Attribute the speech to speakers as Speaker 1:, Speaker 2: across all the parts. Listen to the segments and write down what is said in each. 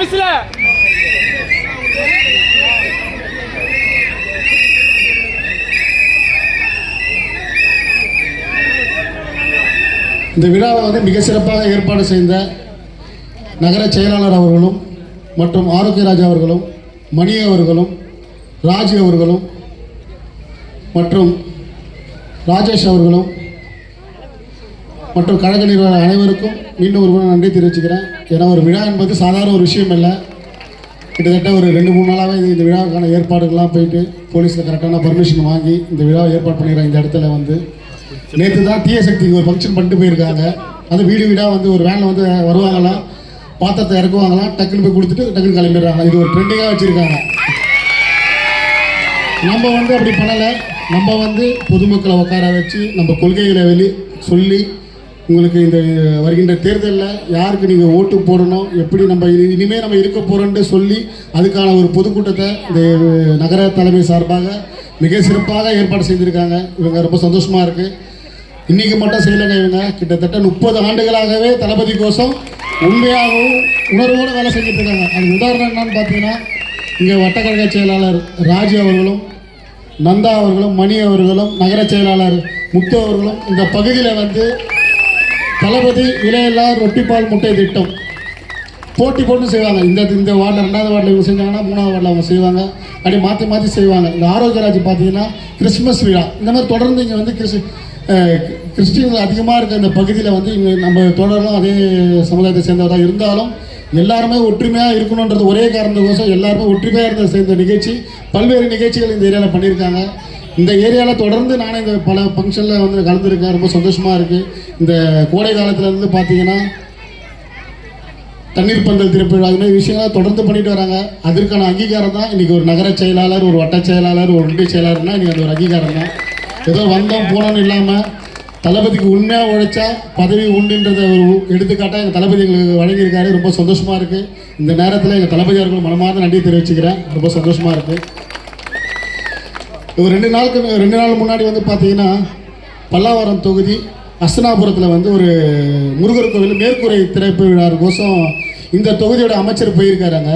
Speaker 1: ஆபீஸ்ல
Speaker 2: இந்த விழாவை வந்து மிக சிறப்பாக ஏற்பாடு செய்த நகர செயலாளர் அவர்களும் மற்றும் ஆரோக்கியராஜ் அவர்களும் மணி அவர்களும் ராஜ் அவர்களும் மற்றும் ராஜேஷ் அவர்களும் மற்றும் கழக நிர்வாக அனைவருக்கும் மீண்டும் ஒரு முறை நன்றி தெரிவிச்சுக்கிறேன். ஏன்னா ஒரு விழா என்பது சாதாரண ஒரு விஷயம் இல்லை. கிட்டத்தட்ட ஒரு 2-3 நாளாகவே இந்த விழாவுக்கான ஏற்பாடுகள்லாம் போயிட்டு போலீஸில் கரெக்டான பர்மிஷன் வாங்கி இந்த விழாவை ஏற்பாடு பண்ணிடுறேன். இந்த இடத்துல வந்து நேற்று தான் தீய சக்திக்கு ஒரு ஃபங்க்ஷன் பண்ணிட்டு போயிருக்காங்க. அது வீடு வீடாக வந்து ஒரு வேனில் வந்து வருவாங்களாம், பாத்திரத்தை இறக்குவாங்களாம், டக்குன்னு போய் கொடுத்துட்டு டக்குன்னு கிளம்பிடுறாங்க. இது ஒரு ட்ரெண்டிங்காக வச்சுருக்காங்க. நம்ம வந்து அப்படி பண்ணலை. நம்ம வந்து பொதுமக்களை உட்கார வச்சு நம்ம கொள்கைகளை சொல்லி உங்களுக்கு இந்த வருகின்ற தேர்தலில் யாருக்கு நீங்கள் ஓட்டு போடணும், எப்படி நம்ம இனிமேல் நம்ம இருக்க போகிறோன்ட்டு சொல்லி அதுக்கான ஒரு பொதுக்கூட்டத்தை இந்த நகர தலைமை சார்பாக மிக சிறப்பாக ஏற்பாடு செய்திருக்காங்க. இவங்க ரொம்ப சந்தோஷமாக இருக்குது. இன்றைக்கி மட்டும் செய்யலைங்க, இவங்க கிட்டத்தட்ட 30 ஆண்டுகளாகவே தளபதி கோசம் உண்மையாகவும் உணர்வோடு வேலை செஞ்சுட்டு இருக்காங்க. அதுக்கு உதாரணம் என்னன்னு பார்த்தீங்கன்னா, இங்கே வட்டக்கழக செயலாளர் ராஜு அவர்களும் நந்தா அவர்களும் மணி அவர்களும் நகர செயலாளர் முத்து அவர்களும் இந்த பகுதியில் வந்து தளபதி விலையில்லா ரொட்டிப்பால் முட்டை திட்டம் போட்டி போட்டு செய்வாங்க. இந்த வார்டில் 2வது வார்டில் இவங்க செஞ்சாங்கன்னா 3வது வார்டில் அவங்க செய்வாங்க. அப்படி மாற்றி மாற்றி செய்வாங்க. இந்த ஆரோக்கியராஜ் பார்த்தீங்கன்னா கிறிஸ்மஸ் விழா இந்த மாதிரி தொடர்ந்து இங்கே வந்து கிறிஸ்டின்கள் அதிகமாக இருக்க இந்த பகுதியில் வந்து இங்கே நம்ம தொடரும் அதே சமுதாயத்தை சேர்ந்தவராக இருந்தாலும் எல்லாருமே ஒற்றுமையாக இருக்கணுன்றது ஒரே காரணத்துக்கோசம் எல்லாருமே ஒற்றுமையாக இருந்த சேர்ந்த நிகழ்ச்சி பல்வேறு நிகழ்ச்சிகள் இந்த ஏரியாவில் பண்ணியிருக்காங்க. இந்த ஏரியாவில் தொடர்ந்து நானே இந்த பல ஃபங்க்ஷனில் வந்து கலந்துருக்கேன். ரொம்ப சந்தோஷமாக இருக்குது. இந்த கோடை காலத்துலேருந்து பார்த்தீங்கன்னா தண்ணீர் பந்தல் திருப்பிழா இது மாதிரி விஷயங்கள்லாம் தொடர்ந்து பண்ணிட்டு வராங்க. அதற்கான அங்கீகாரம் தான் இன்றைக்கி ஒரு நகர செயலாளர், ஒரு வட்ட செயலாளர், ஒரு ஒன்றிய செயலாளர்னால் இன்றைக்கி அது ஒரு அங்கீகாரம் தான். ஏதோ வந்தோம் போனோன்னு இல்லாமல் தளபதிக்கு உண்மையாக உழைச்சா பதவி உண்டுன்றதை ஒரு எடுத்துக்காட்டாக எங்கள் தளபதி எங்களுக்கு வழங்கியிருக்காரு. ரொம்ப சந்தோஷமாக இருக்குது. இந்த நேரத்தில் எங்கள் தளபதி அவர்கள் மனமார்ந்த நன்றி தெரிவிச்சுக்கிறேன். ரொம்ப சந்தோஷமாக இருக்குது. ஒரு 2 நாள் முன்னாடி வந்து பார்த்தீங்கன்னா பல்லாவரம் தொகுதி அஸ்தனாபுரத்தில் வந்து ஒரு முருகர் கோவில் மேற்கூரை திறப்பு விழாவுக்கோசம் இந்த தொகுதியோட அமைச்சர் போயிருக்காருங்க.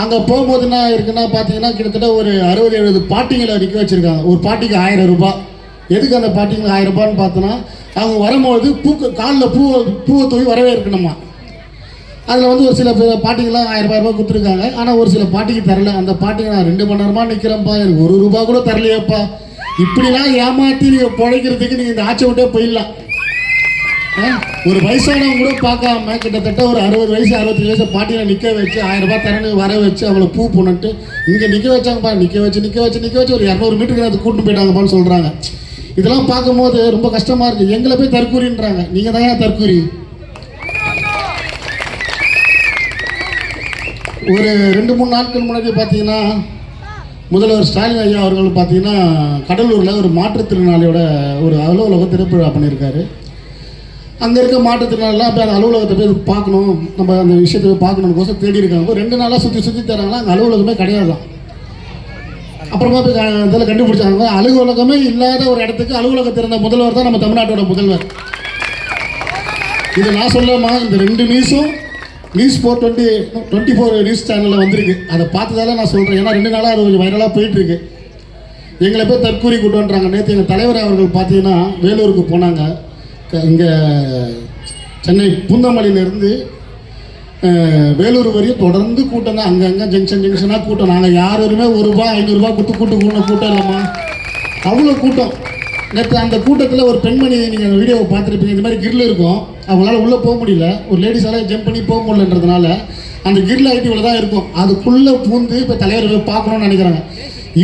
Speaker 2: அங்கே போகும்போது என்ன இருக்குன்னா பார்த்தீங்கன்னா கிட்டத்தட்ட ஒரு 60-70 பாட்டிங்களை நிற்க வச்சுருக்காங்க. ஒரு பாட்டிக்கு 1000 ரூபாய். எதுக்கு அந்த பாட்டிங்களுக்கு 1000 ரூபான்னு பார்த்தோன்னா அவங்க வரும்போது காலில் பூவை தூவி வரவே இருக்கணுமா. அதில் வந்து ஒரு சில பாட்டிங்கெலாம் 1000 ரூபாய் கொடுத்துருக்காங்க. ஆனால் ஒரு சில பாட்டிக்கு தரல. அந்த பாட்டிக்கு நான் 2 மணி நேரமாக நிற்கிறேன்ப்பா, எனக்கு 1 ரூபா கூட தரலையப்பா. இப்படிலாம் ஏமாற்றி நீங்கள் பிழைக்கிறதுக்கு நீங்கள் இந்த ஆட்சி விட்டே போயிடலாம். ஒரு வயசானவங்க கூட பார்க்காம கிட்டத்தட்ட ஒரு 60 வயசு 65 வயசு பாட்டியில் நிற்க வச்சு 1000 ரூபாய் தரன்னு வர வச்சு அவளை பூ போனட்டு இங்கே நிற்க வச்சாங்கப்பா. நிற்க வச்சு ஒரு 200 மீட்டருக்கு அது கூட்டு போயிட்டாங்கப்பான்னு சொல்கிறாங்க. இதெல்லாம் பார்க்கும்போது ரொம்ப கஷ்டமாக இருக்குது. எங்களை போய் தற்கூரின்றாங்க. நீங்கள் தான் ஏன் தற்கூரி? ஒரு 2-3 நாட்கள் முன்னாடி பார்த்தீங்கன்னா முதல்வர் ஸ்டாலின் ஐயா அவர்கள் பார்த்தீங்கன்னா கடலூரில் ஒரு மாற்றுத்திறனாளியோட ஒரு அலுவலகம் திறப்பு விழா பண்ணியிருக்காரு. அங்கே இருக்க மாற்றுத்திறனாளிலாம் போய் அந்த அலுவலகத்தை போய் பார்க்கணும், நம்ம அந்த விஷயத்தை போய் பார்க்கணுன்னு தேடி இருக்காங்க. 2 நாளாக சுற்றி தராங்களா, அங்கே அலுவலகமே கிடையாது தான். அப்புறமா போய் இதில் கண்டுபிடிச்சாங்க அலுவலகமே இல்லாத ஒரு இடத்துக்கு அலுவலகம் திறந்த முதல்வர் தான் நம்ம தமிழ்நாட்டோட முதல்வர். இது நான் சொல்லமா, இந்த 2 நியூஸும் நியூஸ் 24 நியூஸ் சேனலில் வந்திருக்கு. அதை பார்த்ததால நான் சொல்கிறேன். ஏன்னா 2 நாளாக அது கொஞ்சம் வைரலாக போயிட்டுருக்கு. எங்களை போய் தற்கூரி கூட்டுன்றாங்க. நேற்று எங்கள் தலைவர் அவர்கள் பார்த்தீங்கன்னா வேலூருக்கு போனாங்க. இங்கே சென்னை பூந்தமல்லியிலேருந்து வேலூர் வரையும் தொடர்ந்து கூட்டம் தான். அங்கங்கே ஜங்ஷனாக கூட்டம். நாங்கள் யாருமே 1 ரூபா 500 ரூபா கொடுத்து கூட்டம் இல்லைம்மா, அவ்வளோ கூட்டம். நேற்று அந்த கூட்டத்தில் ஒரு பெண்மணி, நீங்கள் வீடியோவை பார்த்துருப்பீங்க, இந்த மாதிரி கிரில் இருக்கும், அவங்களால உள்ளே போக முடியல. ஒரு லேடிஸால் ஜம்ப் பண்ணி போக முடியலன்றதுனால அந்த கிரில் ஐட்டி இவ்வளோ தான் இருக்கும். அதுக்குள்ளே பூந்து இப்போ தலைவர் போய் பார்க்கணுன்னு நினைக்கிறாங்க.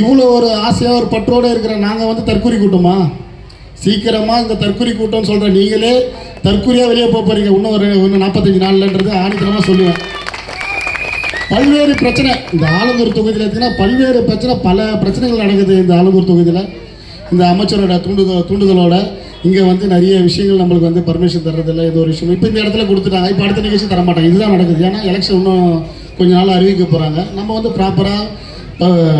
Speaker 2: இவ்வளோ ஒரு ஆசையாக ஒரு பற்றோடு இருக்கிற நாங்கள் வந்து தற்கூரி கூட்டமா? சீக்கிரமாக இந்த தற்கூரி கூட்டம்னு சொல்கிற நீங்களே தற்கூரியாக வெளியே போக போகிறீங்க. இன்னும் 45 நாள்லன்றது ஆணித்தனமாக சொல்லுவேன். பல்வேறு பிரச்சனை இந்த ஆலந்தூர் தொகுதியில் எடுத்திங்கன்னா பல்வேறு பிரச்சனை, பல பிரச்சனைகள் நடக்குது இந்த ஆலந்தூர் தொகுதியில். இந்த அமைச்சரோட தூண்டுதலோட இங்கே வந்து நிறைய விஷயங்கள் நம்மளுக்கு வந்து பர்மிஷன் தர்றதில்லை. இது ஒரு விஷயம் இப்போ இந்த இடத்துல கொடுத்துட்டாங்க. இப்போ அடுத்த நிகழ்ச்சி தரமாட்டாங்க. இதுதான் நடக்குது. ஏன்னா எலெக்ஷன் இன்னும் கொஞ்ச நாள் அறிவிக்க போகிறாங்க. நம்ம வந்து ப்ராப்பராக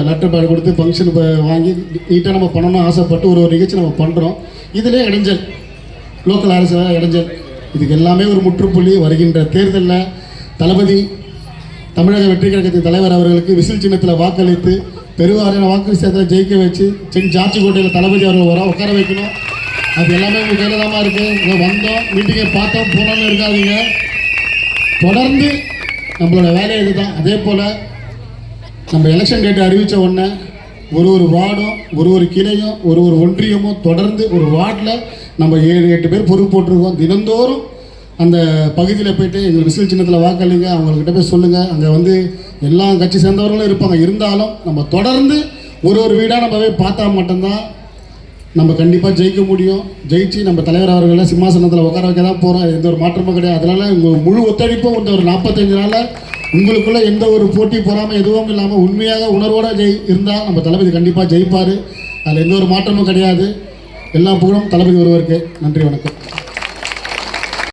Speaker 2: லெட்டர் பேட் கொடுத்து ஃபங்க்ஷன் வாங்கி நீட்டாக நம்ம பண்ணணும்னு ஆசைப்பட்டு ஒரு நிகழ்ச்சி நம்ம பண்ணுறோம். இதிலே இடைஞ்சல், லோக்கல் அரசு இடைஞ்சல், இதுக்கு எல்லாமே ஒரு முற்றுப்புள்ளி. வருகின்ற தேர்தலில் தளபதி தமிழக வெற்றி கழகத்தின் தலைவர் அவர்களுக்கு விசில் சின்னத்தில் வாக்களித்து பெருவாரியான வாக்கு வித்தியாசத்தில் ஜெயிக்க வச்சு சென்ட் ஜார்ஜ் கோட்டையில் தளபதி அவர்கள் உட்கார வைக்கணும். அது எல்லாமே உங்கள் கையில் தான் இருக்குது. இங்கே வந்தோம், மீட்டிங்கை பார்த்தோம், போனோன்னு இருக்காதீங்க. தொடர்ந்து நம்மளோட வேலை இதுதான். அதே போல் நம்ம எலெக்ஷன் டேட் அறிவித்த உடனே ஒரு வார்டும் ஒரு கிளையும் ஒரு ஒன்றியமும் தொடர்ந்து ஒரு வார்டில் நம்ம 7-8 பேர் பொறுப்பு போட்டிருக்கோம். தினந்தோறும் அந்த பகுதியில் போய்ட்டு எங்கள் விசில் சின்னத்தில் வாக்களிங்க, அவங்கக்கிட்ட போய் சொல்லுங்கள். அங்கே வந்து எல்லா கட்சி சேர்ந்தவர்களும் இருப்பாங்க. இருந்தாலும் நம்ம தொடர்ந்து ஒரு வீடாக நம்ம போய் பார்த்தா மட்டும்தான் நம்ம கண்டிப்பாக ஜெயிக்க முடியும். ஜெயிச்சு நம்ம தலைவர் அவர்களை சிம்மாசனத்தில் உட்கார வைக்க தான் போகிறோம். எந்த ஒரு மாற்றமும் கிடையாது. அதனால் உங்கள் முழு ஒத்துழைப்பும் இந்த ஒரு 45 நாளில் உங்களுக்குள்ளே எந்த ஒரு போட்டி போகாமல் எதுவும் இல்லாமல் உண்மையாக உணர்வோடு இருந்தால் நம்ம தளபதி கண்டிப்பாக ஜெயிப்பார். அதில் எந்த ஒரு மாற்றமும் கிடையாது. எல்லா புகழும் தளபதி ஒருவருக்கு. நன்றி, வணக்கம்.